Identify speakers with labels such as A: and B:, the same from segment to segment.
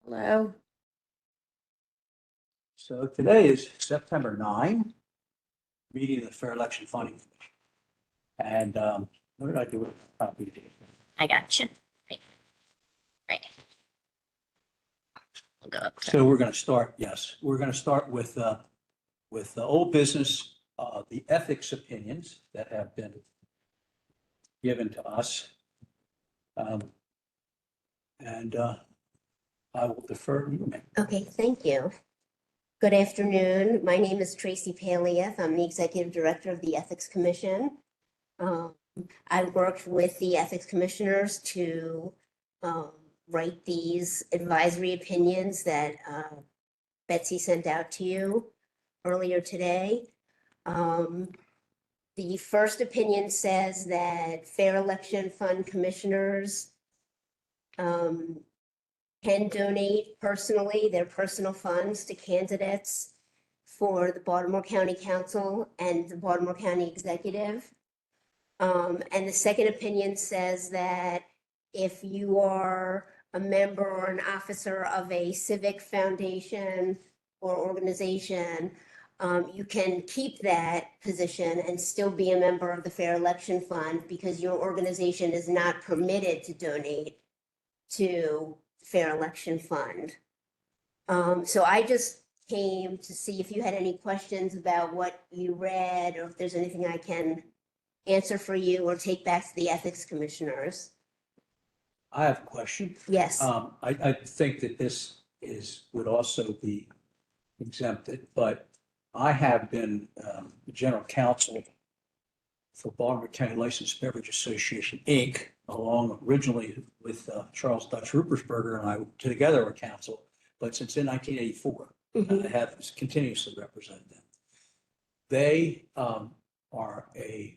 A: Hello.
B: So today is September 9, meeting of the Fair Election Funding Commission. And what did I do with the copy?
A: I got you. Right. We'll go up.
B: So we're going to start, yes, we're going to start with the old business, the ethics opinions that have been given to us. And I will defer to you, ma'am.
C: Okay, thank you. Good afternoon. My name is Tracy Paliev. I'm the Executive Director of the Ethics Commission. I worked with the Ethics Commissioners to write these advisory opinions that Betsy sent out to you earlier today. The first opinion says that Fair Election Fund Commissioners can donate personally their personal funds to candidates for the Baltimore County Council and the Baltimore County Executive. And the second opinion says that if you are a member or an officer of a civic foundation or organization, you can keep that position and still be a member of the Fair Election Fund because your organization is not permitted to donate to Fair Election Fund. So I just came to see if you had any questions about what you read or if there's anything I can answer for you or take back to the ethics commissioners.
B: I have a question.
C: Yes.
B: I think that this would also be exempted, but I have been the general counsel for Baltimore County Licensed Beverage Association, Inc., along originally with Charles Dutch Ruppersberger and I together were counsel, but since in 1984, I have continuously represented them. They are a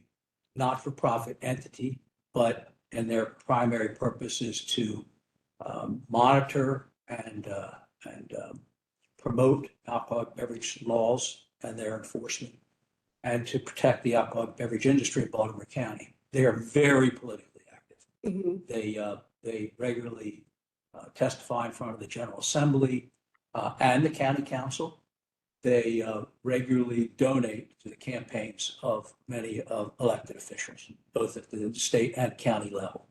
B: not-for-profit entity, and their primary purpose is to monitor and promote alcoholic beverage laws and their enforcement, and to protect the alcoholic beverage industry in Baltimore County. They are very politically active. They regularly testify in front of the General Assembly and the County Council. They regularly donate to the campaigns of many elected officials, both at the state and county level.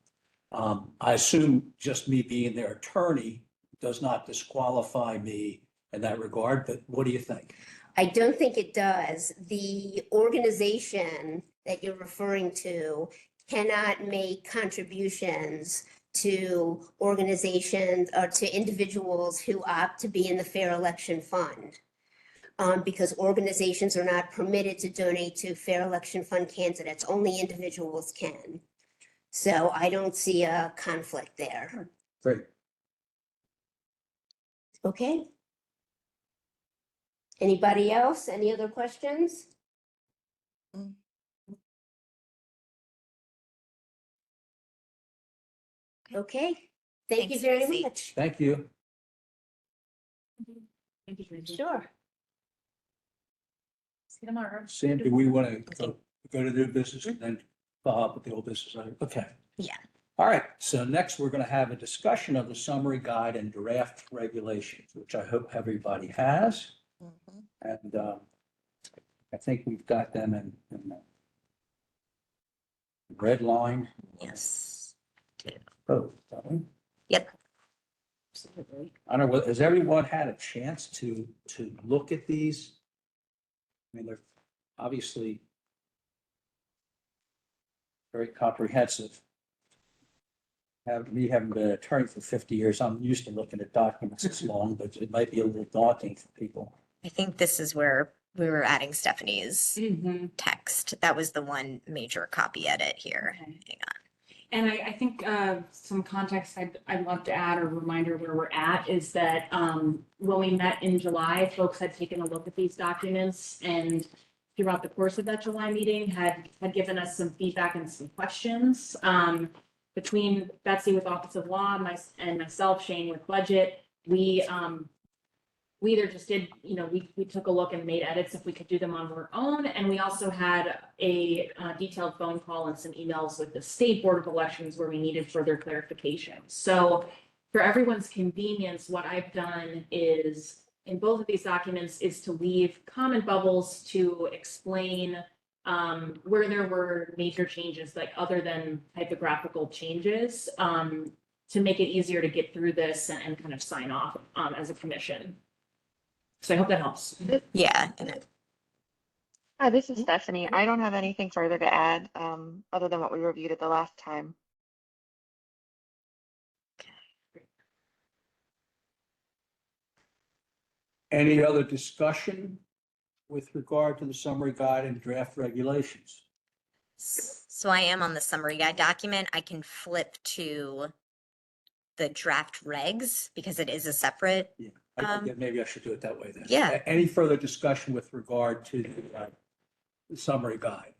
B: I assume just me being their attorney does not disqualify me in that regard, but what do you think?
C: I don't think it does. The organization that you're referring to cannot make contributions to organizations or to individuals who opt to be in the Fair Election Fund. Because organizations are not permitted to donate to Fair Election Fund candidates, only individuals can. So I don't see a conflict there.
B: Great.
C: Okay. Anybody else? Any other questions? Okay, thank you
A: Thanks,
C: very
A: Tracy.
C: much.
B: Thank you.
A: Thank you, Tracy.
C: Sure.
A: See you tomorrow.
B: Sam, do we want to go to new business and then follow up with the old business? Okay.
A: Yeah.
B: All right. So next, we're going to have a discussion of the summary guide and draft regulations, which I hope everybody has. And I think we've got them in the red line.
A: Yes.
B: Oh, don't we?
A: Yep. Absolutely.
B: I don't know, has everyone had a chance to look at these? I mean, they're obviously very comprehensive. Having been an attorney for 50 years, I'm used to looking at documents this long, but it might be a little daunting for people.
A: I think this is where we were adding Stephanie's text. That was the one major copy edit here.
D: Okay.
A: Hang on.
D: And I think some context I'd love to add, or reminder where we're at, is that when we met in July, folks had taken a look at these documents and throughout the course of that July meeting had given us some feedback and some questions. Between Betsy with Office of Law and myself, Shane with Budget, we either just did, we took a look and made edits if we could do them on our own. And we also had a detailed phone call and some emails with the State Board of Elections where we needed further clarification. So for everyone's convenience, what I've done is, in both of these documents, is to leave comment bubbles to explain where there were major changes, like other than typographical changes, to make it easier to get through this and kind of sign off as a commission. So I hope that helps.
A: Yeah, and
E: Hi, this is Stephanie. I don't have anything further to add, other than what we reviewed at the last time.
B: Any other discussion with regard to the summary guide and draft regulations?
A: so I am on the summary guide document. I can flip to the draft regs because it is a separate.
B: Maybe I should do it that way then.
A: Yeah.
B: Any further discussion with regard to the summary guide?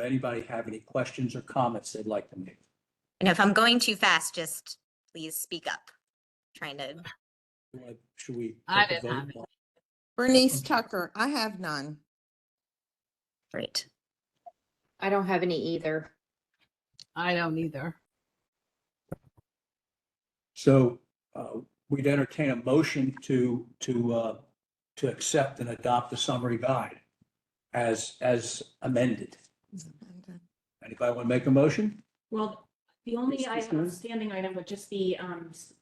B: Anybody have any questions or comments they'd like to make?
A: And if I'm going too fast, just please speak up. Trying to,
B: Should we?
F: I
B: take a
F: didn't have
B: vote?
G: Bernice Tucker, I have none.
A: great.
H: I don't have any either.
F: I don't either.
B: So we'd entertain a motion to accept and adopt the summary guide as amended. Anybody want to make a motion?
D: Well, the only
B: Yes, ma'am.
D: outstanding item would just be,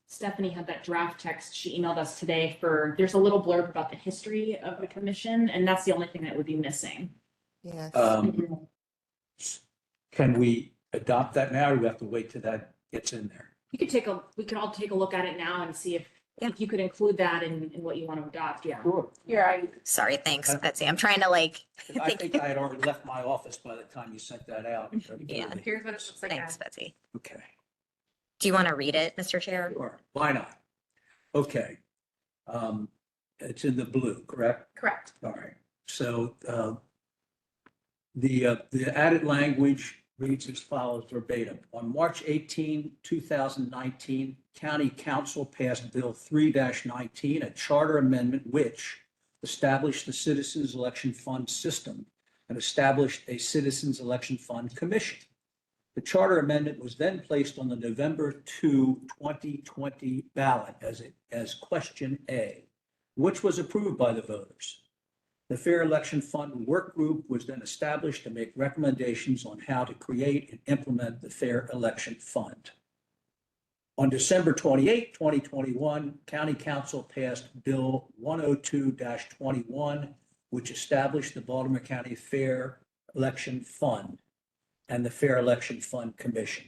D: Stephanie had that draft text she emailed us today there's a little blurb about the history of the commission, and that's the only thing that would be missing.
G: Yes.
B: Can we adopt that now, or do we have to wait till that gets in there?
D: We could all take a look at it now and see if
A: Yeah.
D: you could include that in what you want to adopt, yeah.
B: Sure.
H: Yeah,
A: Sorry, thanks, Betsy. I'm trying to like,
B: I think I had already left my office by the time you sent that out.
A: Yeah.
H: here's what it looks like.
A: thanks, Betsy.
B: Okay.
A: Do you want to read it, Mr. Chair?
B: Sure, why not? Okay. It's in the blue, correct?
H: Correct.
B: All right. So the added language reads as follows verbatim. On March 18, 2019, County Council passed Bill 3-19, a charter amendment which established the Citizens Election Fund system and established a Citizens Election Fund Commission. The charter amendment was then placed on the November 2, 2020 ballot as question A, which was approved by the voters. The Fair Election Fund Work Group was then established to make recommendations on how to create and implement the Fair Election Fund. On December 28, 2021, County Council passed Bill 102-21, which established the Baltimore County Fair Election Fund and the Fair Election Fund Commission.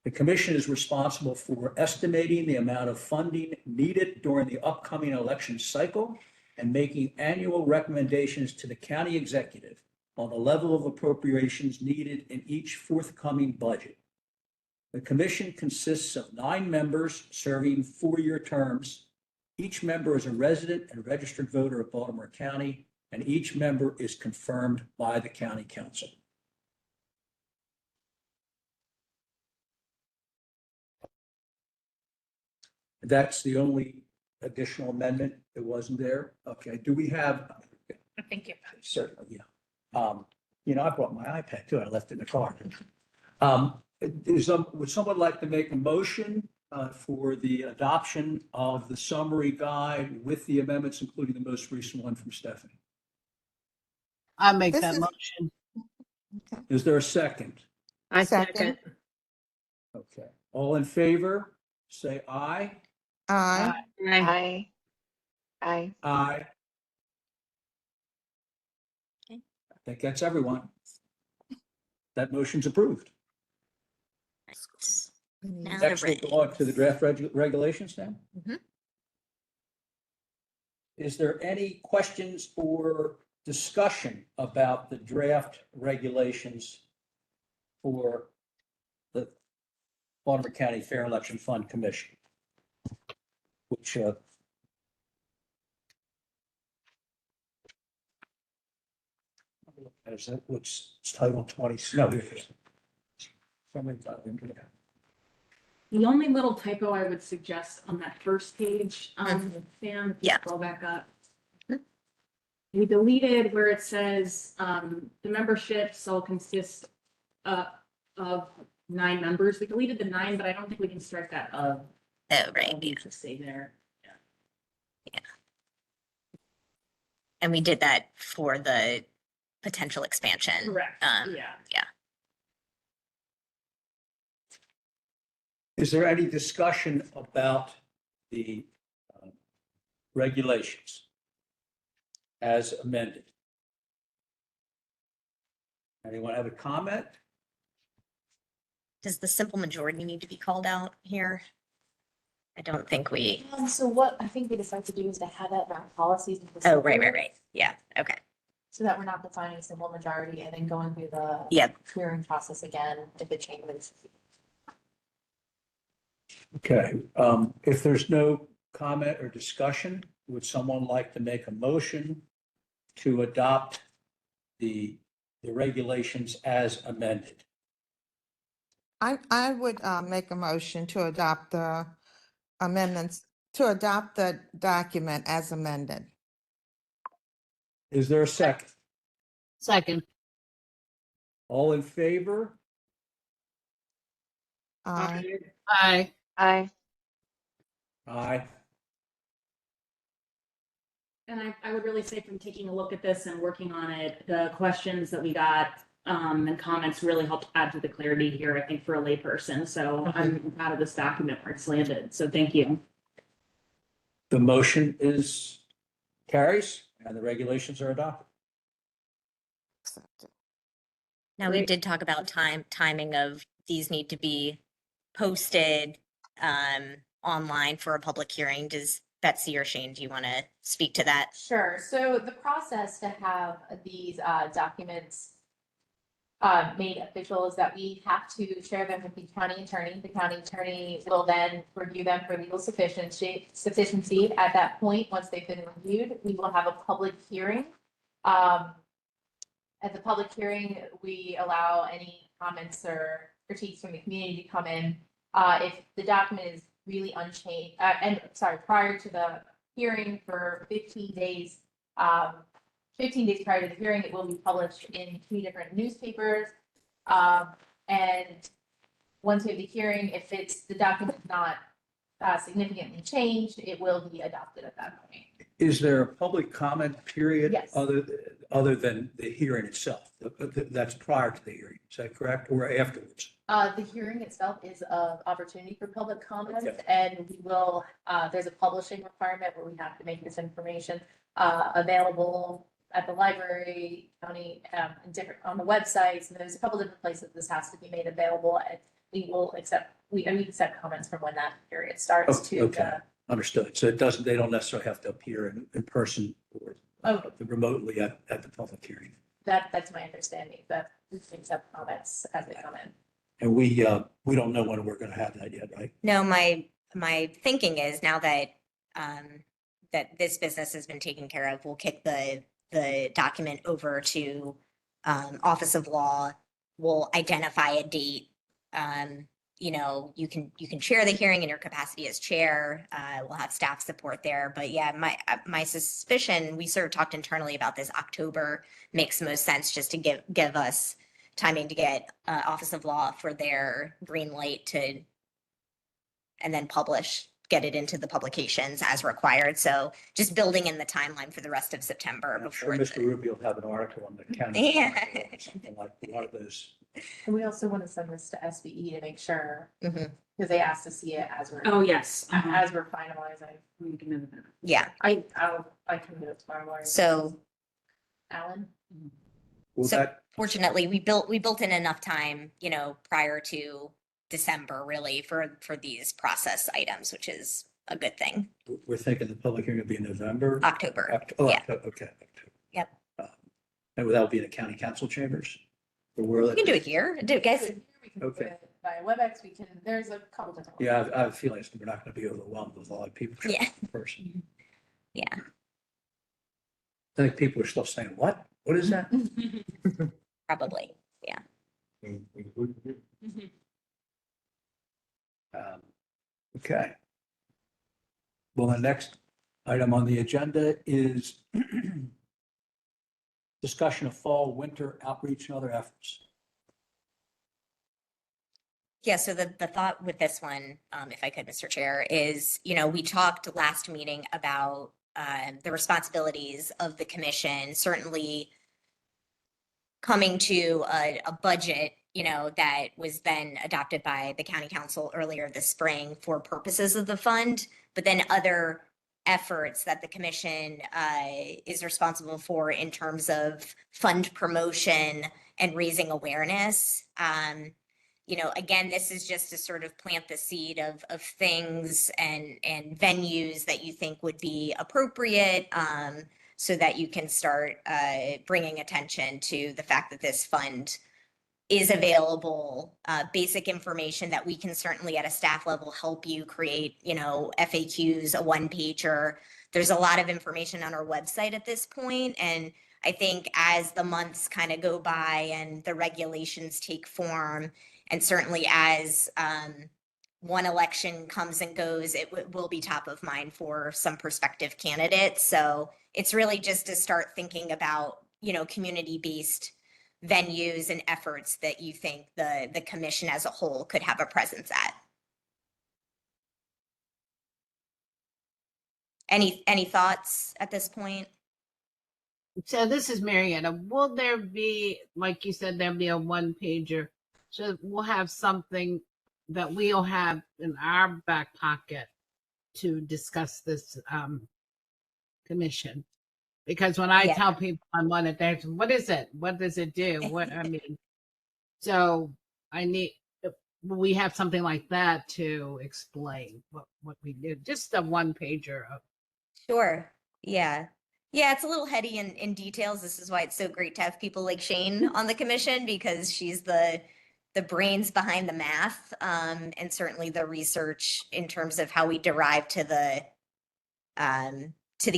B: The commission is responsible for estimating the amount of funding needed during the upcoming election cycle and making annual recommendations to the county executive on the level of appropriations needed in each forthcoming budget. The commission consists of 9 members serving 4-year terms. Each member is a resident and registered voter of Baltimore County, and each member is confirmed by the county council. That's the only additional amendment that wasn't there. Okay, do we have?
H: Thank you.
B: Certainly, yeah. I brought my iPad too. I left it in the car. Would someone like to make a motion for the adoption of the summary guide with the amendments, including the most recent one from Stephanie?
F: I make
G: This
F: that
G: is-
F: motion.
B: Is there a second?
H: I
G: Second.
H: second.
B: Okay, all in favor, say aye.
G: Aye.
E: Aye. Aye.
B: Aye.
A: Okay.
B: I think that's everyone. That motion's approved.
A: Now the
B: Next, we'll go on to the draft regulations now.
A: Mhm.
B: Is there any questions or discussion about the draft regulations for the Baltimore County Fair Election Fund Commission? Which is that, which is Title 20, no, here it is. Somebody got into that.
D: The only little typo I would suggest on that first page,
A: Mhm.
D: Sam,
A: Yeah.
D: scroll back up.
A: Mhm.
D: We deleted where it says, the membership shall consist of 9 members. We deleted the 9, but I don't think we can strike that of.
A: Oh, right,
D: It'll
A: yeah.
D: need to stay there.
A: And we did that for the potential expansion.
D: Correct, yeah.
A: Yeah.
B: Is there any discussion about the regulations as amended? Anyone have a comment?
A: Does the simple majority need to be called out here? I don't think we,
I: So what I think we decided to do is to have that in our policies. and
A: oh, right.
I: procedures,
A: Yeah, okay.
I: So that we're not defining simple majority and then going through the
A: Yep.
I: hearing process again if it changes.
B: Okay, if there's no comment or discussion, would someone like to make a motion to adopt the regulations as amended?
G: I would make a motion to adopt the amendments, to adopt the document as amended.
B: Is there a second?
F: Second.
B: All in favor?
G: Aye.
F: Aye.
E: Aye.
B: Aye.
D: And I would really say from taking a look at this and working on it, the questions that we got and comments really helped add to the clarity here, I think, for a layperson. So I'm proud of this document where it's landed. So thank you.
B: The motion is carries and the regulations are adopted.
G: Accepted.
A: Now, we
D: Great.
A: did talk about timing of these need to be posted online for a public hearing. Does Betsy or Shane, do you want to speak to that?
I: Sure. So the process to have these documents made official is that we have to share them with the county attorney. The county attorney will then review them for legal sufficiency. At that point, once they've been reviewed, we will have a public hearing. At the public hearing, we allow any comments or critiques from the community to come in. If the document is really unchanged, prior to the hearing for 15 days, 15 days prior to the hearing, it will be published in 2 different newspapers. And once we have the hearing, if the document is not significantly changed, it will be adopted at that point.
B: Is there a public comment period?
I: Yes.
B: Other than the hearing itself? That's prior to the hearing, is that correct, or afterwards?
I: The hearing itself is an opportunity for public comment,
B: Okay.
I: and we will, there's a publishing requirement where we have to make this information available at the library, county, and different, on the websites, and there's a couple different places this has to be made available, and we accept comments from when that period starts
B: Oh,
I: to
B: okay. Understood. So they don't necessarily have to appear in person or remotely at the public hearing.
I: that's my understanding, that we can accept comments as they come in.
B: And we don't know when we're going to have that yet, right?
A: No, my thinking is now that that this business has been taken care of, we'll kick the document over to Office of Law. We'll identify a date. You know, you can chair the hearing in your capacity as chair. We'll have staff support there. But yeah, my suspicion, we sort of talked internally about this, October makes most sense, just to give us timing to get Office of Law for their green light to, and then get it into the publications as required. So just building in the timeline for the rest of September
B: I'm sure
A: before.
B: Mr. Rubio will have an article on the county.
A: Yeah.
B: Something like one of those.
I: And we also want to send this to SBE to make sure,
A: Mhm.
I: because they asked to see it as we're.
D: Oh, yes.
I: As we're finalizing.
D: We can move it.
A: Yeah,
I: I can do it tomorrow morning.
A: so
I: Alan?
B: Will
A: So-
B: that,
A: fortunately, we built in enough time, you know, prior to December really for these process items, which is a good thing.
B: we're thinking the public hearing will be in November?
A: October.
B: Oh,
A: Yeah.
B: October, okay. October.
A: Yep.
B: And without being a county council chambers? Or where?
A: We can do it here. Guys,
I: We can do
B: Okay.
I: it By WebEx, there's a couple different.
B: Yeah, I have a feeling we're not going to be overwhelmed with a lot of people. showing
A: Yeah.
B: up in person.
A: yeah,
B: I think people are still saying, what? What is that?
A: probably.
B: Okay. Well, the next item on the agenda is discussion of fall, winter outreach and other efforts.
A: Yeah, so the thought with this one, if I could, Mr. Chair, is, we talked last meeting about the responsibilities of the commission, certainly coming to a budget, that was then adopted by the county council earlier this spring for purposes of the fund, but then other efforts that the commission is responsible for in terms of fund promotion and raising awareness. Again, this is just to sort of plant the seed of things and venues that you think would be appropriate, so that you can start bringing attention to the fact that this fund is available, basic information that we can certainly at a staff level help you create, FAQs, a one pager. There's a lot of information on our website at this point, and I think as the months kind of go by and the regulations take form, and certainly as one election comes and goes, it will be top of mind for some prospective candidates. So it's really just to start thinking about, community-based venues and efforts that you think the commission as a whole could have a presence at. Any thoughts at this point?
F: So this is Marietta. Will there be, like you said, there'll be a one pager? So we'll have something that we'll have in our back pocket to discuss this commission. Because when I
A: Yeah.
F: tell people I'm on it, they're, what is it? What does it do? So I need, we have something like that to explain what we do. Just a one pager of.
A: Sure. Yeah. Yeah, it's a little heady in details. This is why it's so great to have people like Shane on the commission, because she's the brains behind the math, and certainly the research in terms of how we derive to the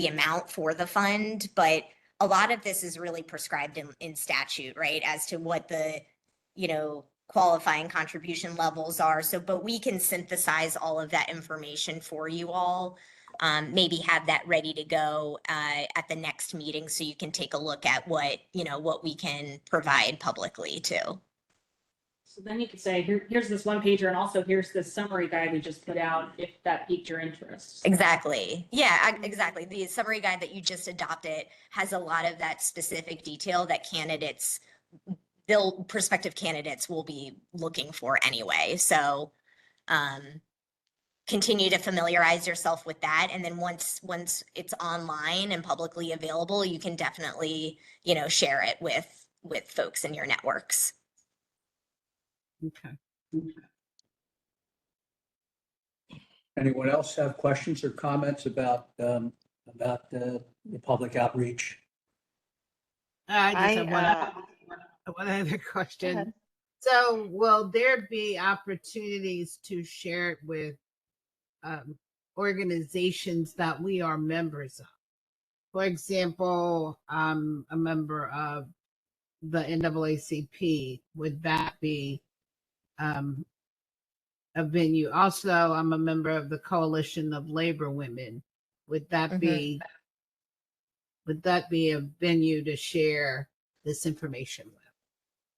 A: amount for the fund. But a lot of this is really prescribed in statute, right? As to what the, qualifying contribution levels are. So, but we can synthesize all of that information for you all. Maybe have that ready to go at the next meeting, so you can take a look at what we can provide publicly too.
D: So then you could say, here's this one pager, and also here's this summary guide we just put out, if that piqued your interest.
A: Exactly. Yeah, exactly. The summary guide that you just adopted has a lot of that specific detail that prospective candidates will be looking for anyway. So continue to familiarize yourself with that. And then once it's online and publicly available, you can definitely, share it with folks in your networks.
F: Okay.
B: Anyone else have questions or comments about the public outreach?
F: I just have one other
E: Go
F: question.
E: ahead.
F: So will there be opportunities to share it with organizations that we are members of? For example, I'm a member of the NAACP. Would that be a venue? Also, I'm a member of the Coalition of Labor Women. Would that be a venue to share this information with?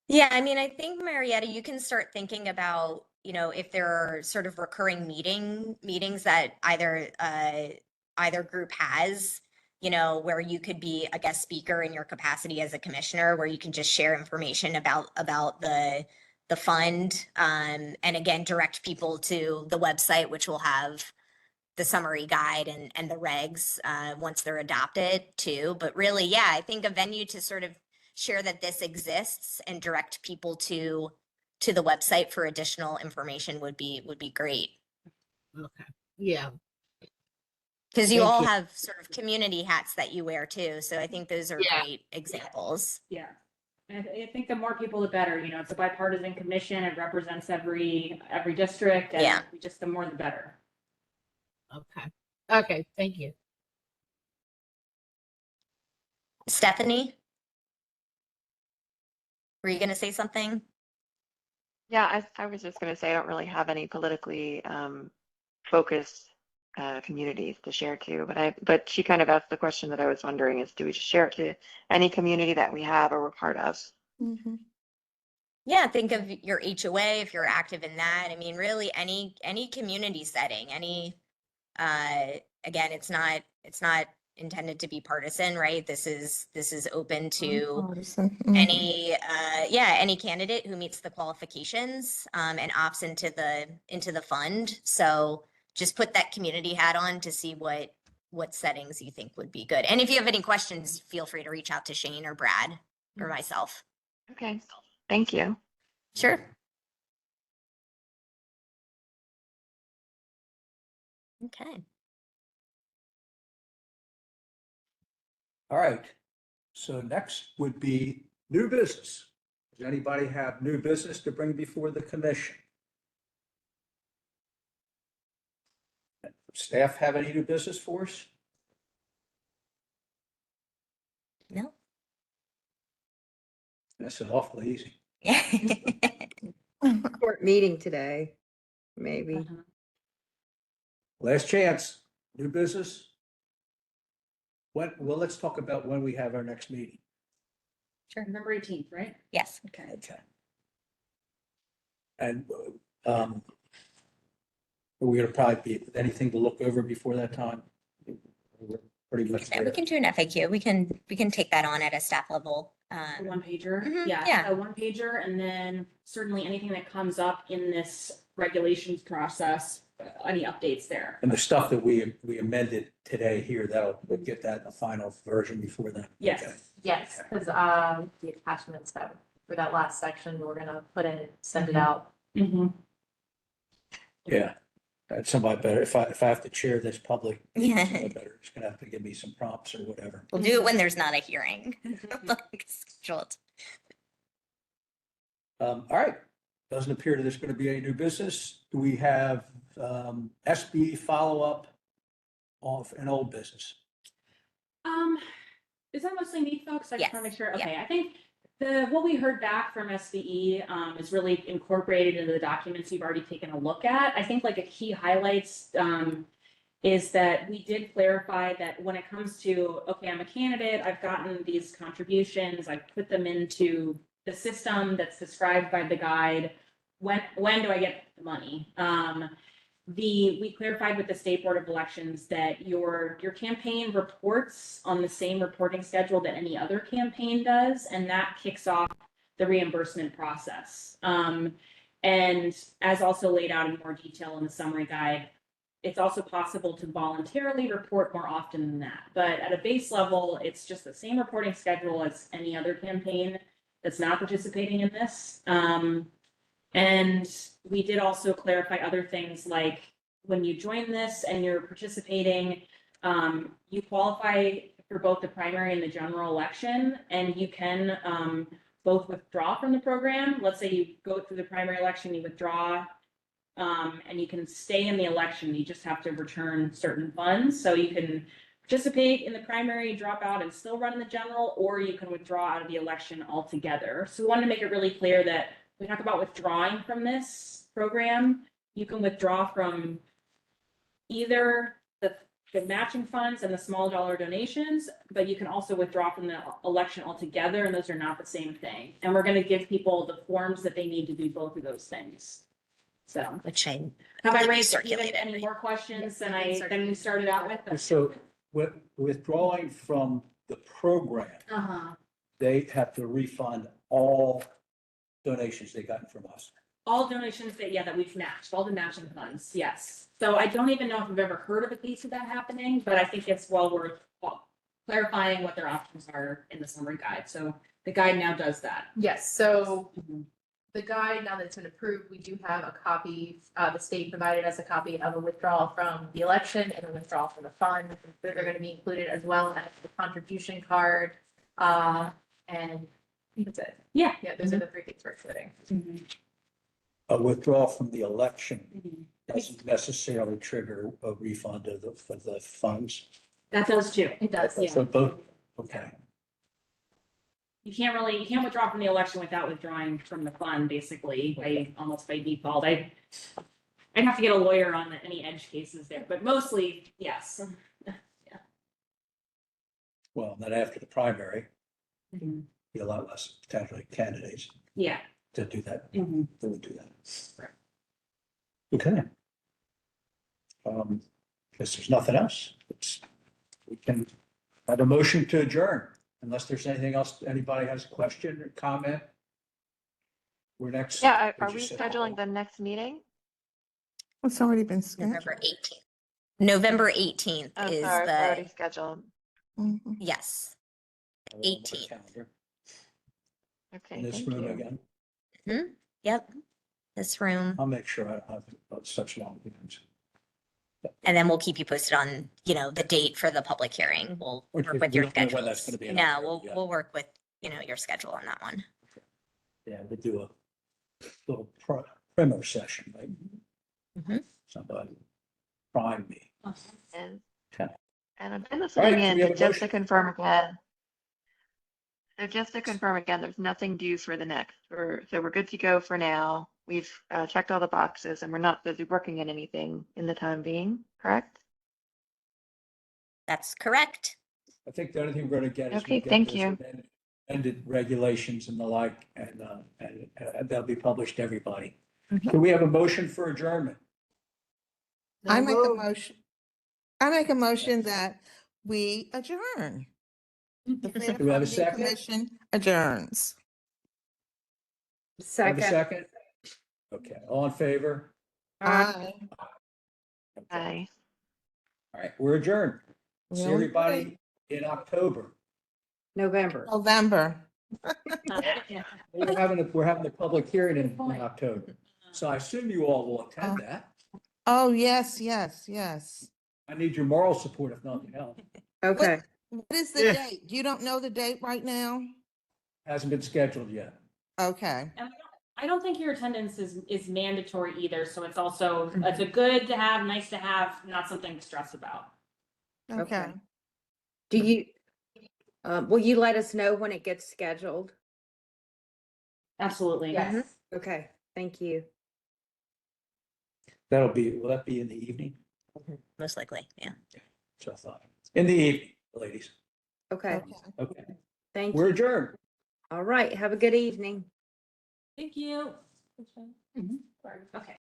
A: Yeah, I mean, I think, Marietta, you can start thinking about, if there are sort of recurring meetings that either group has, where you could be a guest speaker in your capacity as a commissioner, where you can just share information about the fund, and again, direct people to the website, which will have the summary guide and the regs once they're adopted too. But really, yeah, I think a venue to sort of share that this exists and direct people to the website for additional information would be great.
F: Okay. Yeah.
A: Because you
F: Thank
A: all
F: you.
A: have sort of community hats that you wear too. So I think those are
F: Yeah.
A: great examples.
D: Yeah. And I think the more people, the better. It's a bipartisan commission. It represents every district, and
A: Yeah.
D: the more, the better.
F: Okay. Okay. Thank you.
A: Stephanie? Were you going to say something?
E: Yeah, I was just going to say I don't really have any politically focused communities to share to, but she kind of asked the question that I was wondering is, do we just share it to any community that we have or we're part of?
A: Yeah, think of your HOA if you're active in that. I mean, really any community setting, again, it's not intended to be partisan, right? This is open to
G: Nonpartisan. Mhm.
A: any candidate who meets the qualifications and opts into the fund. So just put that community hat on to see what settings you think would be good. And if you have any questions, feel free to reach out to Shane or Brad or myself.
E: Okay, thank you.
A: Sure. Okay.
B: All right. So next would be new business. Does anybody have new business to bring before the commission? Staff have any new business for us?
A: No.
B: That's an awfully easy.
A: Yeah.
H: Short meeting today, maybe.
B: Last chance, new business? Well, let's talk about when we have our next meeting.
A: Sure.
D: November 18th, right?
A: Yes.
D: Okay.
B: Okay. And are we gonna probably be anything to look over before that time? We're pretty much
A: Yeah, we
B: there.
A: can do an FAQ. We can take that on at a staff level.
D: A one pager,
A: Mhm,
D: yeah,
A: yeah.
D: a one pager, and then certainly anything that comes up in this regulations process, any updates there.
B: And the stuff that we amended today here, we'll get that in the final version before then. Okay.
D: Yes,
I: Yes, because the attachments that for that last section, we're gonna put in, send it
D: Mhm.
I: out.
D: Mhm.
B: Yeah, that's somebody better, if I have to chair this public,
A: Yeah.
B: somebody better, just gonna have to give me some prompts or whatever.
A: We'll do it when there's not a hearing. Like scheduled.
B: All right, doesn't appear that there's gonna be any new business. Do we have, SB follow-up of an old business?
D: Is that mostly me, folks? I just want to make
A: Yes,
D: sure.
A: yeah.
D: Okay, I think what we heard back from SBE is really incorporated into the documents you've already taken a look at. I think like a key highlights is that we did clarify that when it comes to, okay, I'm a candidate, I've gotten these contributions, I've put them into the system that's described by the guide. When do I get the money? We clarified with the State Board of Elections that your campaign reports on the same reporting schedule that any other campaign does, and that kicks off the reimbursement process. And as also laid out in more detail in the summary guide, it's also possible to voluntarily report more often than that. But at a base level, it's just the same reporting schedule as any other campaign that's not participating in this. And we did also clarify other things like when you join this and you're participating, you qualify for both the primary and the general election, and you can both withdraw from the program. Let's say you go through the primary election, you withdraw, and you can stay in the election. You just have to return certain funds. So you can participate in the primary, drop out, and still run in the general, or you can withdraw out of the election altogether. So we wanted to make it really clear that we talk about withdrawing from this program. You can withdraw from either the matching funds and the small dollar donations, but you can also withdraw from the election altogether, and those are not the same thing. And we're going to give people the forms that they need to do both of those things. So
A: Which I
D: have I
A: think we
D: raised even
A: circulated.
D: any more questions than
I: Yes,
D: than we started out with?
B: So withdrawing from the program,
D: Uh-huh.
B: they have to refund all donations they gotten from us.
D: All donations that we've matched, all the matching funds, yes. So I don't even know if I've ever heard of a case of that happening, but I think it's well worth clarifying what their options are in the summary guide. So the guide now does that.
I: Yes, so
D: Mhm.
I: the guide, now that it's been approved, we do have a copy, the state provided us a copy of a withdrawal from the election and a withdrawal from the fund. They're gonna be included as well as the contribution card, and that's it.
D: Yeah.
I: Yeah, those are the three things we're including.
B: A withdrawal from the election
D: Mhm.
B: doesn't necessarily trigger a refund of the funds.
D: That does too.
I: It does.
D: Yeah.
B: So both, okay.
D: You can't withdraw from the election without withdrawing from the fund, basically, almost by default. I'd have to get a lawyer on any edge cases there, but mostly, yes.
B: Well, then after the primary,
D: Mhm.
B: be a lot less potentially candidates.
D: Yeah,
B: to do that.
D: Mhm.
B: They would do that. Okay. Guess there's nothing else. We can have a motion to adjourn unless there's anything else. Anybody has a question or comment? We're next.
E: Yeah, are
B: what'd
E: we
B: you say?
E: scheduling the next meeting?
G: It's already been scheduled.
A: November 18th. November 18th
E: Oh,
A: is
E: sorry, it's already
A: the,
E: scheduled.
G: Mhm.
A: yes,
B: On my
A: 18th.
B: calendar.
E: Okay,
B: In this
E: thank
B: room
E: you.
B: again.
A: Yep, this room.
B: I'll make sure I don't have such long meetings.
A: And then we'll keep you posted on, the date for the public hearing. We'll
B: Which
A: work
B: we
A: with your
B: don't know when that's
A: schedules.
B: gonna be in
A: No,
B: October
A: we'll,
B: yet.
A: we'll work with, your schedule on that one.
B: Yeah, we'll do a little primer session, right?
A: Mhm.
B: Somebody prime me.
E: And,
B: Okay.
E: and I've been
B: All right,
E: listening
B: do
E: in,
B: we have
E: but
B: a
E: just to
B: motion?
E: confirm again. So just to confirm again, there's nothing due for the next, so we're good to go for now. We've checked all the boxes and we're not busy working on anything in the time being, correct?
A: That's correct.
B: I think the only thing we're gonna get is.
E: Okay,
B: we get
E: thank
B: those
E: you.
B: Amended regulations and the like, and they'll be published to everybody.
E: Mhm.
B: Can we have a motion for adjournment?
G: I
F: So
G: make a
F: moved.
G: motion. I make a motion that we adjourn. The Fair
B: Do we have a
G: Funding
B: second?
G: Commission adjourns.
B: Have a
H: Second.
B: second? Okay, all in favor?
G: Aye.
B: Okay.
E: Bye.
B: All right, we're adjourned. See
G: Really
B: everybody in October.
H: November.
G: November.
B: We're having a public hearing in October. So I assume you all will attend that.
G: Oh, yes, yes, yes.
B: I need your moral support if nothing else.
H: Okay.
G: What is the
F: Yeah.
G: date? You don't know the date right now?
B: Hasn't been scheduled yet.
G: Okay.
D: And I don't think your attendance is mandatory either, so it's also, it's a good to have, nice to have, not something to stress about.
G: Okay.
H: Do you, will you let us know when it gets scheduled?
D: Absolutely.
E: Yes.
H: Okay, thank you.
B: Will that be in the evening?
A: Most likely, yeah.
B: So I thought, in the evening, ladies.
H: Okay,
G: Okay.
B: Okay,
H: thank
B: we're
H: you.
B: adjourned.
H: All right, have a good evening.
D: Thank you. Okay.